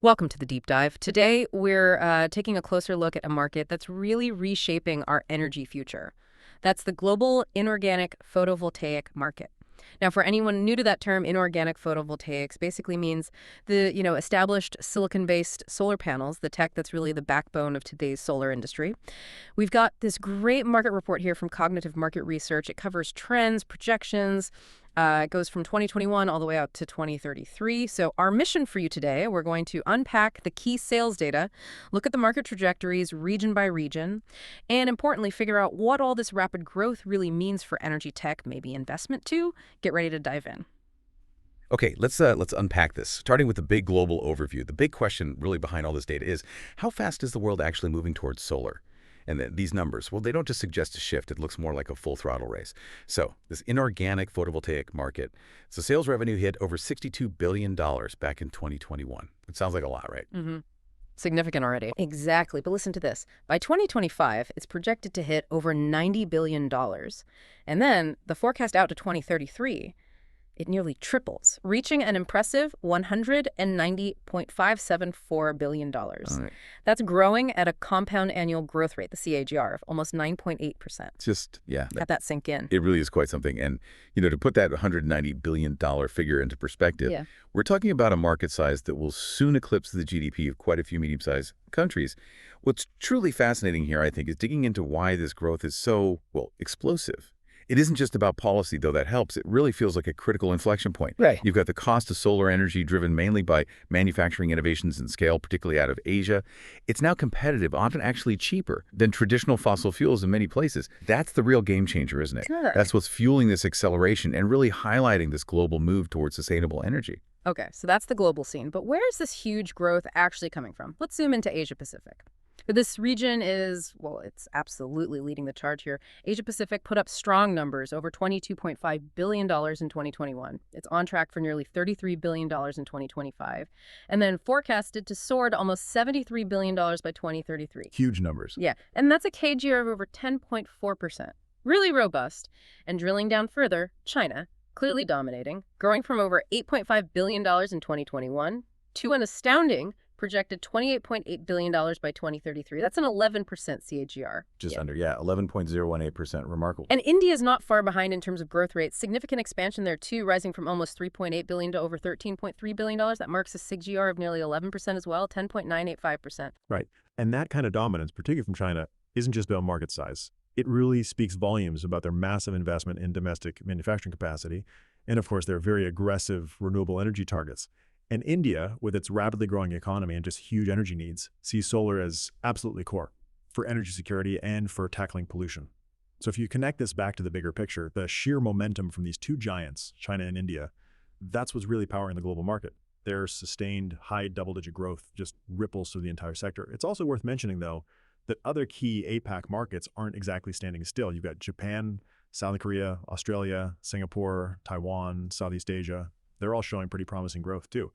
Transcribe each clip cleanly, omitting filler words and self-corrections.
Welcome to the deep dive. Today, we're taking a closer look at a market that's really reshaping our energy future. That's the global inorganic photovoltaic market. Now, for anyone new to that term, inorganic photovoltaics basically means the, established silicon-based solar panels, the tech that's really the backbone of today's solar industry. We've got this great market report here from Cognitive Market Research. It covers trends, projections. It goes from 2021 all the way out to 2033. So our mission for you today, we're going to unpack the key sales data, look at the market trajectories region by region, and importantly, figure out what all this rapid growth really means for energy tech, maybe investment too. Get ready to dive in. Okay, let's unpack this. Starting with the big global overview. The big question really behind all this data is, how fast is the world actually moving towards solar? And these numbers, well, they don't just suggest a shift. It looks more like a full throttle race. So this inorganic photovoltaic market, so sales revenue hit over $62 billion back in 2021. It sounds like a lot, right? Significant already. Exactly. But listen to this. By 2025, it's projected to hit over $90 billion. And then the forecast out to 2033, it nearly triples, reaching an impressive $190.574 billion. All right. That's growing at a compound annual growth rate, the CAGR, of almost 9.8%. Just, yeah. Let that sink in. It really is quite something. And, to put that $190 billion figure into perspective, Yeah. we're talking about a market size that will soon eclipse the GDP of quite a few medium-sized countries. What's truly fascinating here, I think, is digging into why this growth is so, well, explosive. It isn't just about policy, though that helps. It really feels like a critical inflection point. Right. You've got the cost of solar energy driven mainly by manufacturing innovations and scale, particularly out of Asia. It's now competitive, often actually cheaper than traditional fossil fuels in many places. That's the real game changer, isn't it? Sure. That's what's fueling this acceleration and really highlighting this global move towards sustainable energy. Okay, so that's the global scene. But where is this huge growth actually coming from? Let's zoom into Asia Pacific. This region is, well, it's absolutely leading the charge here. Asia Pacific put up strong numbers, over $22.5 billion in 2021. It's on track for nearly $33 billion in 2025, and then forecasted to soar to almost $73 billion by 2033. Huge numbers. Yeah, and that's a CAGR of over 10.4%. Really robust. And drilling down further, China, clearly dominating, growing from over $8.5 billion in 2021 to an astounding projected $28.8 billion by 2033. That's an 11% CAGR. Just under, yeah, 11.018%. Remarkable. And India is not far behind in terms of growth rates. Significant expansion there, too, rising from almost $3.8 billion to over $13.3 billion. That marks a CAGR of nearly 11% as well, 10.985%. Right. And that kind of dominance, particularly from China, isn't just about market size. It really speaks volumes about their massive investment in domestic manufacturing capacity and, of course, their very aggressive renewable energy targets. And India, with its rapidly growing economy and just huge energy needs, sees solar as absolutely core for energy security and for tackling pollution. So if you connect this back to the bigger picture, the sheer momentum from these two giants, China and India, that's what's really powering the global market. Their sustained high double-digit growth just ripples through the entire sector. It's also worth mentioning, though, that other key APAC markets aren't exactly standing still. You've got Japan, South Korea, Australia, Singapore, Taiwan, Southeast Asia. They're all showing pretty promising growth, too.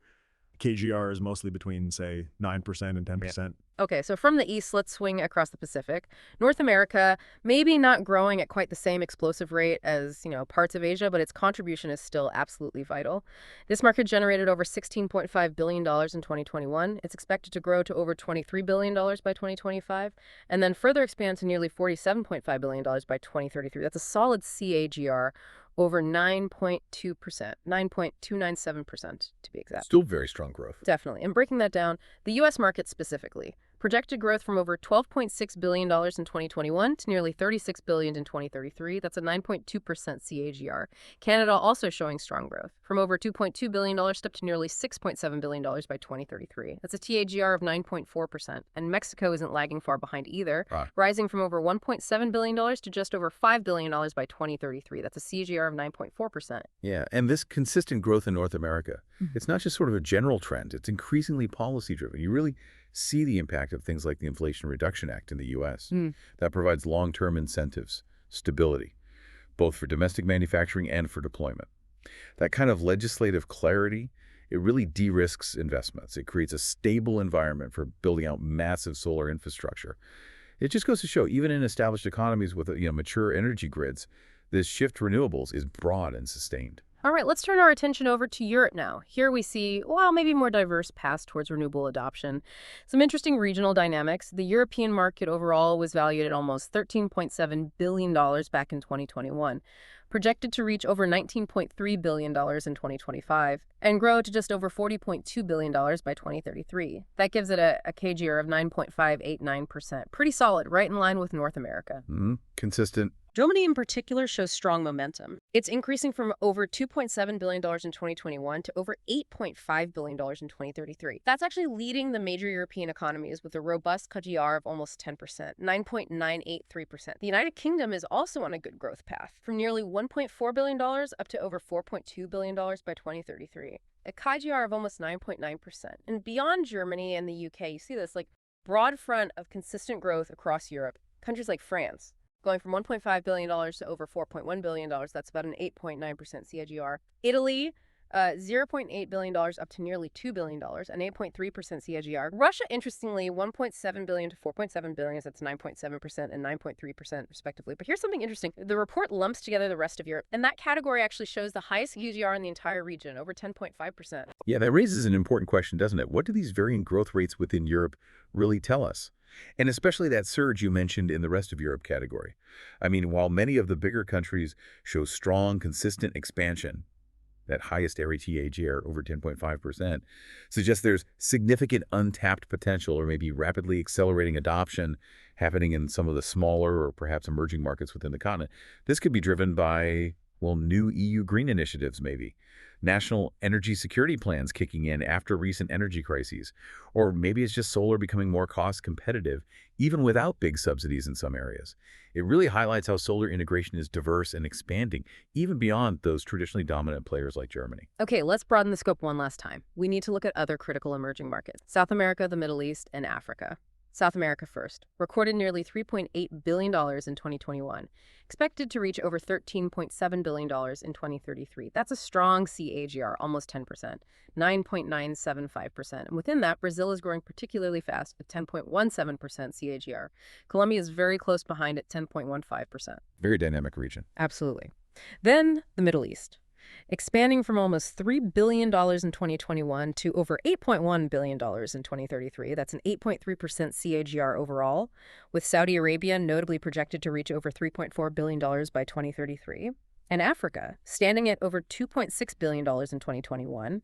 KGR is mostly between, say, 9% and 10%. Okay, so from the east, let's swing across the Pacific. North America, maybe not growing at quite the same explosive rate as, parts of Asia, but its contribution is still absolutely vital. This market generated over $16.5 billion in 2021. It's expected to grow to over $23 billion by 2025, and then further expand to nearly $47.5 billion by 2033. That's a solid CAGR over 9.2%, 9.297% to be exact. Still very strong growth. Definitely. And breaking that down, the U.S. market specifically, projected growth from over $12.6 billion in 2021 to nearly $36 billion in 2033. That's a 9.2% CAGR. Canada also showing strong growth, from over $2.2 billion up to nearly $6.7 billion by 2033. That's a TAGR of 9.4%. And Mexico isn't lagging far behind either, rising from over $1.7 billion to just over $5 billion by 2033. That's a CAGR of 9.4%. Yeah, and this consistent growth in North America, it's not just sort of a general trend. It's increasingly policy-driven. You really see the impact of things like the Inflation Reduction Act in the U.S. That provides long-term incentives, stability, both for domestic manufacturing and for deployment. That kind of legislative clarity, it really de-risks investments. It creates a stable environment for building out massive solar infrastructure. It just goes to show, even in established economies with mature energy grids, this shift to renewables is broad and sustained. All right, let's turn our attention over to Europe now. Here we see, well, maybe more diverse paths towards renewable adoption. Some interesting regional dynamics. The European market overall was valued at almost $13.7 billion back in 2021, projected to reach over $19.3 billion in 2025, and grow to just over $40.2 billion by 2033. That gives it a CAGR of 9.589%. Pretty solid, right in line with North America. Consistent. Germany in particular shows strong momentum. It's increasing from over $2.7 billion in 2021 to over $8.5 billion in 2033. That's actually leading the major European economies with a robust CAGR of almost 10%, 9.983%. The United Kingdom is also on a good growth path, from nearly $1.4 billion up to over $4.2 billion by 2033. A CAGR of almost 9.9%. And beyond Germany and the UK, you see this broad front of consistent growth across Europe. Countries like France, going from $1.5 billion to over $4.1 billion. That's about an 8.9% CAGR. Italy, $0.8 billion up to nearly $2 billion, an 8.3% CAGR. Russia, interestingly, $1.7 billion to $4.7 billion. That's 9.7% and 9.3% respectively. But here's something interesting. The report lumps together the rest of Europe, and that category actually shows the highest CAGR in the entire region, over 10.5%. Yeah, that raises an important question, doesn't it? What do these varying growth rates within Europe really tell us? And especially that surge you mentioned in the rest of Europe category. I mean, while many of the bigger countries show strong, consistent expansion, that highest area TAGR over 10.5%, suggests there's significant untapped potential or maybe rapidly accelerating adoption happening in some of the smaller or perhaps emerging markets within the continent. This could be driven by, well, new EU green initiatives maybe, national energy security plans kicking in after recent energy crises, or maybe it's just solar becoming more cost competitive, even without big subsidies in some areas. It really highlights how solar integration is diverse and expanding, even beyond those traditionally dominant players like Germany. Okay, let's broaden the scope one last time. We need to look at other critical emerging markets: South America, the Middle East, and Africa. South America first, recorded nearly $3.8 billion in 2021, expected to reach over $13.7 billion in 2033. That's a strong CAGR, almost 10%, 9.975%. And within that, Brazil is growing particularly fast at 10.17% CAGR. Colombia is very close behind at 10.15%. Very dynamic region. Absolutely. Then the Middle East, expanding from almost $3 billion in 2021 to over $8.1 billion in 2033. That's an 8.3% CAGR overall, with Saudi Arabia notably projected to reach over $3.4 billion by 2033. And Africa, standing at over $2.6 billion in 2021,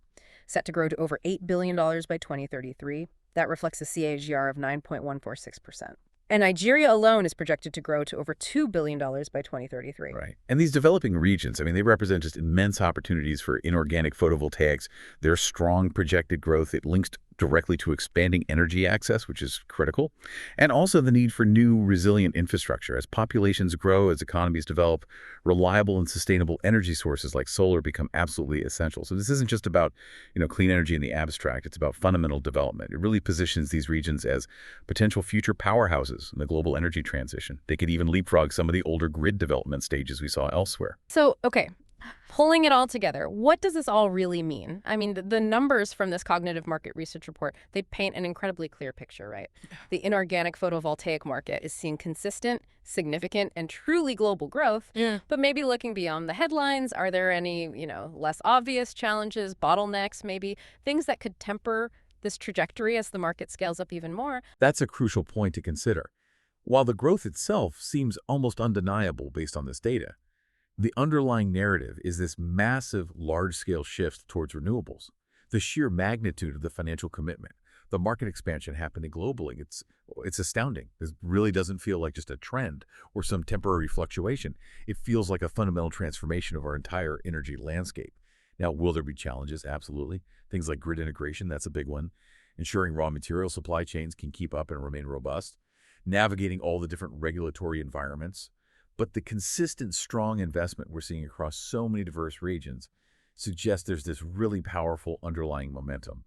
set to grow to over $8 billion by 2033. That reflects a CAGR of 9.146%. And Nigeria alone is projected to grow to over $2 billion by 2033. Right. And these developing regions, I mean, they represent just immense opportunities for inorganic photovoltaics. Their strong projected growth, it links directly to expanding energy access, which is critical, and also the need for new resilient infrastructure. As populations grow, as economies develop, reliable and sustainable energy sources like solar become absolutely essential. So this isn't just about, clean energy in the abstract. It's about fundamental development. It really positions these regions as potential future powerhouses in the global energy transition. They could even leapfrog some of the older grid development stages we saw elsewhere. So, okay, pulling it all together, what does this all really mean? I mean, the numbers from this cognitive market research report, they paint an incredibly clear picture, right? The inorganic photovoltaic market is seeing consistent, significant, and truly global growth. Yeah. But maybe looking beyond the headlines, are there any, less obvious challenges, bottlenecks, maybe things that could temper this trajectory as the market scales up even more? That's a crucial point to consider. While the growth itself seems almost undeniable based on this data, the underlying narrative is this massive, large-scale shift towards renewables. The sheer magnitude of the financial commitment, the market expansion happening globally, it's astounding. This really doesn't feel like just a trend or some temporary fluctuation. It feels like a fundamental transformation of our entire energy landscape. Now, will there be challenges? Absolutely. Things like grid integration, that's a big one. Ensuring raw material supply chains can keep up and remain robust. Navigating all the different regulatory environments. But the consistent, strong investment we're seeing across so many diverse regions suggests there's this really powerful underlying momentum.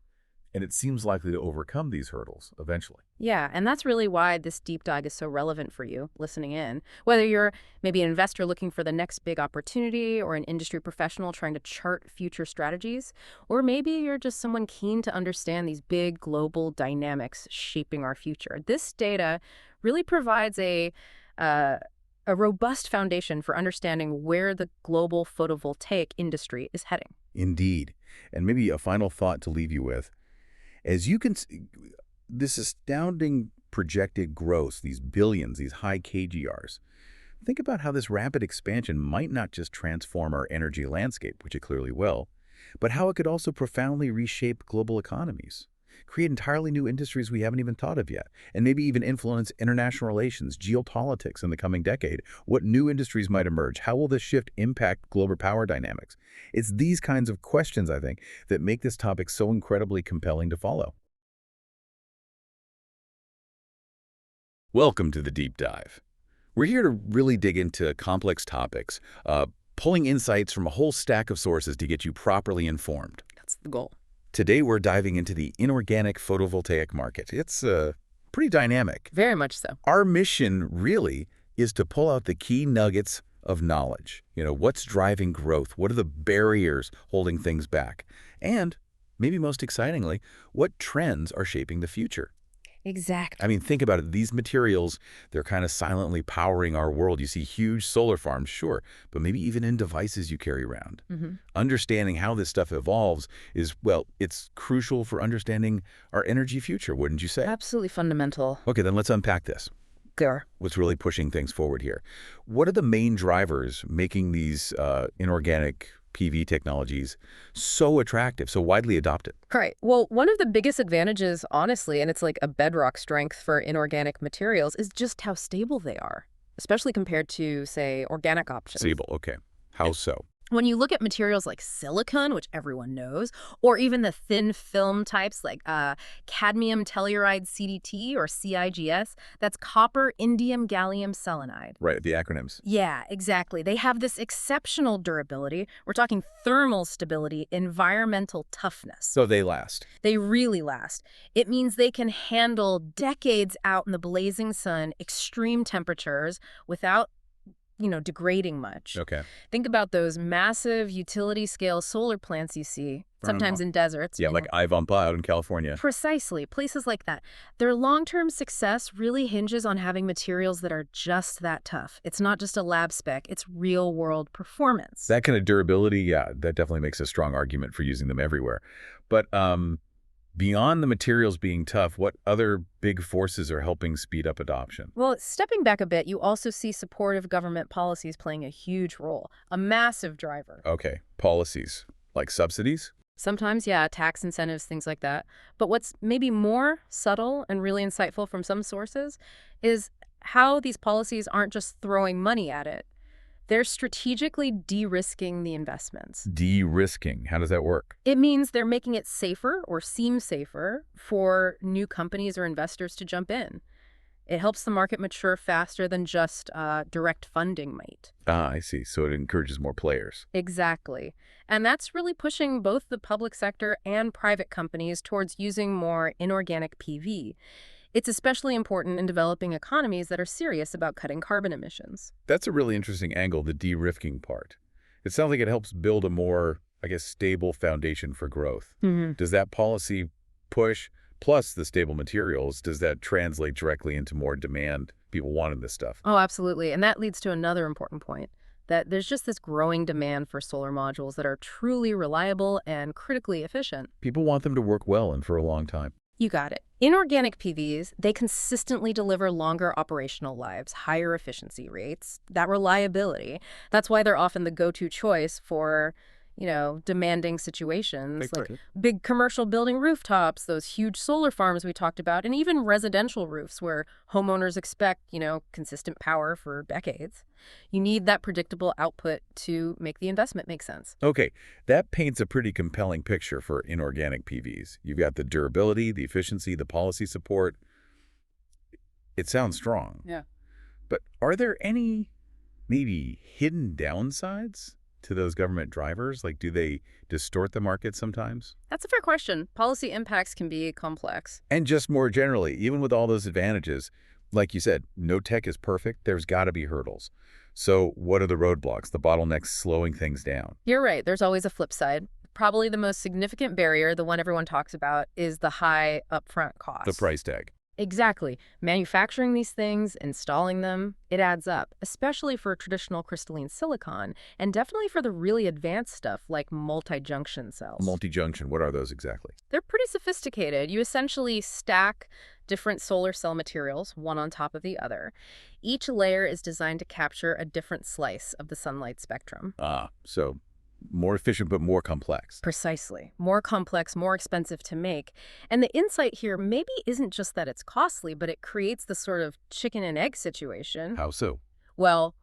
And it seems likely to overcome these hurdles eventually. Yeah, and that's really why this deep dive is so relevant for you listening in. Whether you're maybe an investor looking for the next big opportunity or an industry professional trying to chart future strategies, or maybe you're just someone keen to understand these big global dynamics shaping our future. This data really provides a a robust foundation for understanding where the global photovoltaic industry is heading. Indeed. And maybe a final thought to leave you with. As you can see, this astounding projected growth, these billions, these high KGRs, think about how this rapid expansion might not just transform our energy landscape, which it clearly will, but how it could also profoundly reshape global economies, create entirely new industries we haven't even thought of yet, and maybe even influence international relations, geopolitics in the coming decade. What new industries might emerge? How will this shift impact global power dynamics? It's these kinds of questions, I think, that make this topic so incredibly compelling to follow. Welcome to the Deep Dive. We're here to really dig into complex topics, pulling insights from a whole stack of sources to get you properly informed. That's the goal. Today, we're diving into the inorganic photovoltaic market. It's pretty dynamic. Very much so. Our mission, really, is to pull out the key nuggets of knowledge. What's driving growth? What are the barriers holding things back? And, maybe most excitingly, what trends are shaping the future? Exactly. I mean, think about it. These materials, they're kind of silently powering our world. You see huge solar farms, sure, but maybe even in devices you carry around. Understanding how this stuff evolves is, well, it's crucial for understanding our energy future, wouldn't you say? Absolutely fundamental. Okay, then let's unpack this. There. What's really pushing things forward here? What are the main drivers making these inorganic PV technologies so attractive, so widely adopted? Right. Well, one of the biggest advantages, honestly, and it's like a bedrock strength for inorganic materials, is just how stable they are, especially compared to, say, organic options. Stable, okay. How so? When you look at materials like silicon, which everyone knows, or even the thin film types like cadmium telluride CDT or CIGS, that's copper indium gallium selenide. Right, the acronyms. Yeah, exactly. They have this exceptional durability. We're talking thermal stability, environmental toughness. So they last. They really last. It means they can handle decades out in the blazing sun, extreme temperatures without degrading much. Okay. Think about those massive utility-scale solar plants you see, sometimes in deserts. Yeah, like Ivampa out in California. Precisely, places like that. Their long-term success really hinges on having materials that are just that tough. It's not just a lab spec, it's real-world performance. That kind of durability, yeah, that definitely makes a strong argument for using them everywhere. But beyond the materials being tough, what other big forces are helping speed up adoption? Well, stepping back a bit, you also see supportive government policies playing a huge role, a massive driver. Okay, policies. Like subsidies? Sometimes, yeah, tax incentives, things like that. But what's maybe more subtle and really insightful from some sources is how these policies aren't just throwing money at it. They're strategically de-risking the investments. De-risking. How does that work? It means they're making it safer or seem safer for new companies or investors to jump in. It helps the market mature faster than just direct funding might. Ah, I see. So it encourages more players. Exactly. And that's really pushing both the public sector and private companies towards using more inorganic PV. It's especially important in developing economies that are serious about cutting carbon emissions. That's a really interesting angle, the de-risking part. It sounds like it helps build a more, stable foundation for growth. Does that policy push, plus the stable materials, does that translate directly into more demand, people wanting this stuff? Oh, absolutely. And that leads to another important point, that there's just this growing demand for solar modules that are truly reliable and critically efficient. People want them to work well and for a long time. You got it. Inorganic PVs, they consistently deliver longer operational lives, higher efficiency rates, that reliability. That's why they're often the go-to choice for, demanding situations like big commercial building rooftops, those huge solar farms we talked about, and even residential roofs where homeowners expect, consistent power for decades. You need that predictable output to make the investment make sense. Okay, that paints a pretty compelling picture for inorganic PVs. You've got the durability, the efficiency, the policy support. It sounds strong. Yeah. But are there any maybe hidden downsides to those government drivers? Like, do they distort the market sometimes? That's a fair question. Policy impacts can be complex. And just more generally, even with all those advantages, like you said, no tech is perfect. There's got to be hurdles. So what are the roadblocks, the bottlenecks slowing things down? You're right. There's always a flip side. Probably the most significant barrier, the one everyone talks about, is the high upfront cost. The price tag. Exactly. Manufacturing these things, installing them, it adds up, especially for traditional crystalline silicon, and definitely for the really advanced stuff like multi-junction cells. Multi-junction, what are those exactly? They're pretty sophisticated. You essentially stack different solar cell materials, one on top of the other. Each layer is designed to capture a different slice of the sunlight spectrum. So more efficient but more complex. Precisely. More complex, more expensive to make. And the insight here maybe isn't just that it's costly, but it creates the sort of chicken and egg situation. How so? Well,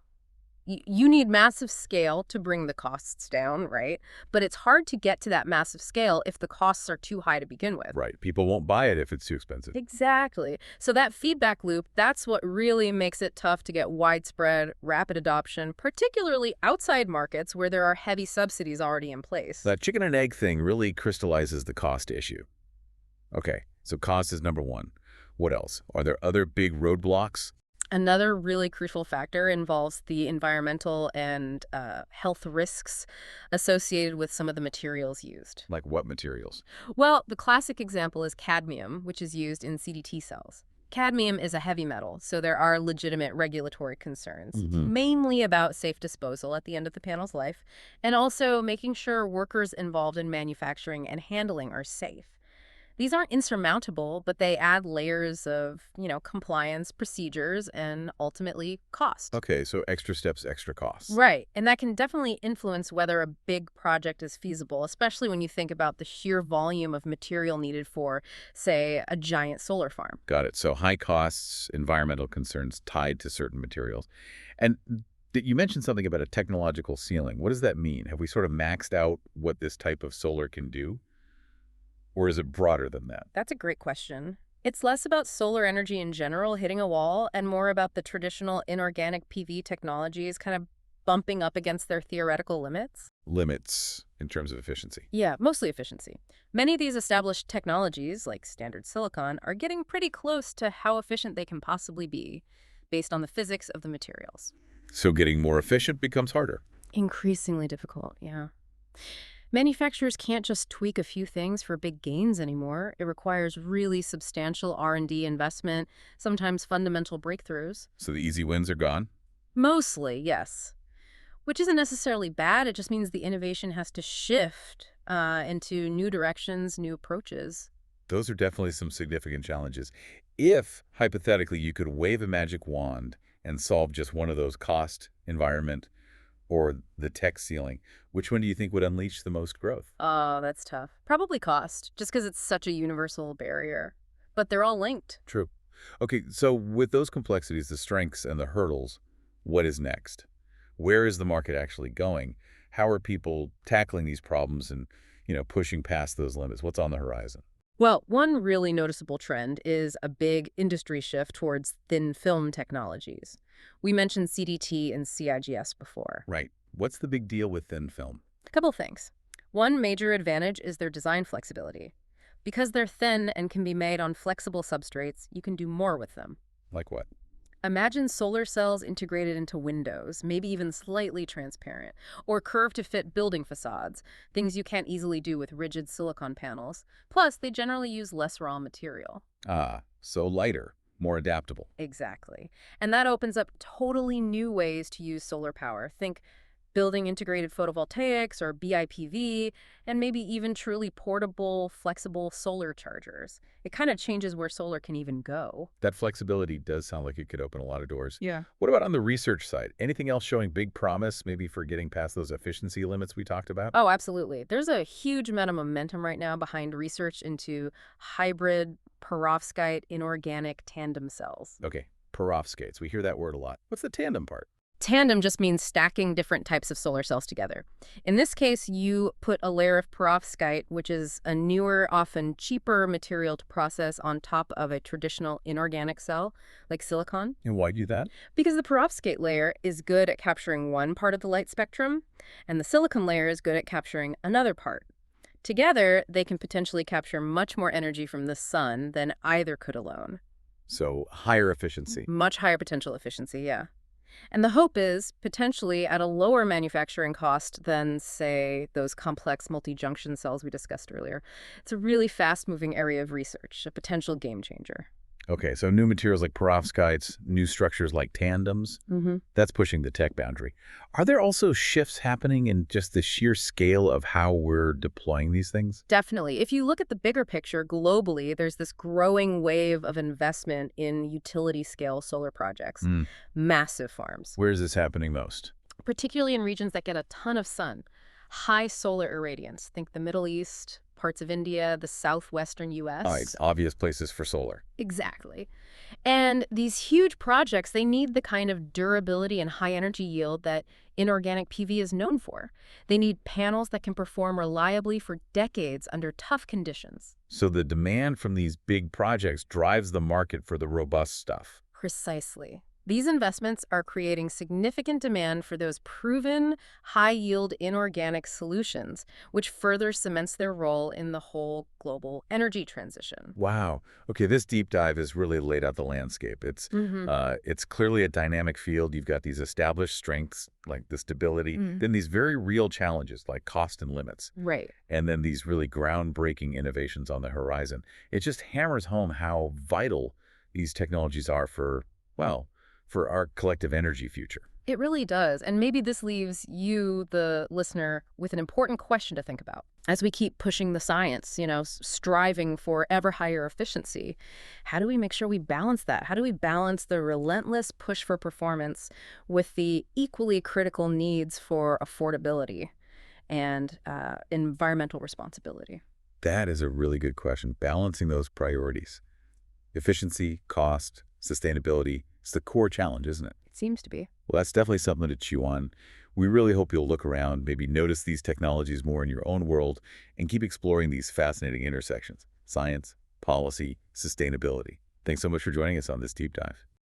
you need massive scale to bring the costs down, right? But it's hard to get to that massive scale if the costs are too high to begin with. Right. People won't buy it if it's too expensive. Exactly. So that feedback loop, that's what really makes it tough to get widespread, rapid adoption, particularly outside markets where there are heavy subsidies already in place. That chicken and egg thing really crystallizes the cost issue. Okay, so cost is number one. What else? Are there other big roadblocks? Another really crucial factor involves the environmental and health risks associated with some of the materials used. Like what materials? Well, the classic example is cadmium, which is used in CDT cells. Cadmium is a heavy metal, so there are legitimate regulatory concerns, mainly about safe disposal at the end of the panel's life, and also making sure workers involved in manufacturing and handling are safe. These aren't insurmountable, but they add layers of, compliance, procedures, and ultimately cost. Okay, so extra steps, extra costs. Right. And that can definitely influence whether a big project is feasible, especially when you think about the sheer volume of material needed for, say, a giant solar farm. Got it. So high costs, environmental concerns tied to certain materials. And you mentioned something about a technological ceiling. What does that mean? Have we sort of maxed out what this type of solar can do? Or is it broader than that? That's a great question. It's less about solar energy in general hitting a wall and more about the traditional inorganic PV technologies kind of bumping up against their theoretical limits. Limits in terms of efficiency. Yeah, mostly efficiency. Many of these established technologies, like standard silicon, are getting pretty close to how efficient they can possibly be based on the physics of the materials. So getting more efficient becomes harder. Increasingly difficult, yeah. Manufacturers can't just tweak a few things for big gains anymore. It requires really substantial R&D investment, sometimes fundamental breakthroughs. So the easy wins are gone? Mostly, yes. Which isn't necessarily bad. It just means the innovation has to shift into new directions, new approaches. Those are definitely some significant challenges. If, hypothetically, you could wave a magic wand and solve just one of those cost, environment, or the tech ceiling, which one do you think would unleash the most growth? Oh, that's tough. Probably cost, just because it's such a universal barrier. But they're all linked. True. Okay, so with those complexities, the strengths and the hurdles, what is next? Where is the market actually going? How are people tackling these problems and, pushing past those limits? What's on the horizon? Well, one really noticeable trend is a big industry shift towards thin film technologies. We mentioned CDT and CIGS before. Right. What's the big deal with thin film? A couple things. One major advantage is their design flexibility. Because they're thin and can be made on flexible substrates, you can do more with them. Like what? Imagine solar cells integrated into windows, maybe even slightly transparent, or curved to fit building facades, things you can't easily do with rigid silicon panels. Plus, they generally use less raw material. So lighter, more adaptable. Exactly. And that opens up totally new ways to use solar power. Think building integrated photovoltaics or BIPV, and maybe even truly portable, flexible solar chargers. It kind of changes where solar can even go. That flexibility does sound like it could open a lot of doors. Yeah. What about on the research side? Anything else showing big promise, maybe for getting past those efficiency limits we talked about? Oh, absolutely. There's a huge amount of momentum right now behind research into hybrid, perovskite, inorganic tandem cells. Okay, perovskites. We hear that word a lot. What's the tandem part? Tandem just means stacking different types of solar cells together. In this case, you put a layer of perovskite, which is a newer, often cheaper material to process on top of a traditional inorganic cell, like silicon. And why do that? Because the perovskite layer is good at capturing one part of the light spectrum, and the silicon layer is good at capturing another part. Together, they can potentially capture much more energy from the sun than either could alone. So higher efficiency. Much higher potential efficiency, yeah. And the hope is potentially at a lower manufacturing cost than, say, those complex multi-junction cells we discussed earlier. It's a really fast-moving area of research, a potential game changer. Okay, so new materials like perovskites, new structures like tandems, that's pushing the tech boundary. Are there also shifts happening in just the sheer scale of how we're deploying these things? Definitely. If you look at the bigger picture globally, there's this growing wave of investment in utility-scale solar projects, Hmm. massive farms, Where is this happening most? particularly in regions that get a ton of sun, high solar irradiance. Think the Middle East, parts of India, the southwestern All right, U.S. obvious places for solar. Exactly. And these huge projects, they need the kind of durability and high energy yield that inorganic PV is known for. They need panels that can perform reliably for decades under tough conditions. So the demand from these big projects drives the market for the robust stuff. Precisely. These investments are creating significant demand for those proven, high-yield inorganic solutions, which further cements their role in the whole global energy transition. Wow. Okay, this deep dive has really laid out the landscape. It's clearly a dynamic field. You've got these established strengths like the stability, then these very real challenges like cost and limits, Right. and then these really groundbreaking innovations on the horizon. It just hammers home how vital these technologies are for, well, for our collective energy future. It really does. And maybe this leaves you, the listener, with an important question to think about. As we keep pushing the science, striving for ever higher efficiency, how do we make sure we balance that? How do we balance the relentless push for performance with the equally critical needs for affordability and environmental responsibility? That is a really good question. Balancing those priorities. Efficiency, cost, sustainability. It's the core challenge, isn't it? It seems to be. Well, that's definitely something to chew on. We really hope you'll look around, maybe notice these technologies more in your own world, and keep exploring these fascinating intersections: science, policy, sustainability. Thanks so much for joining us on this deep dive.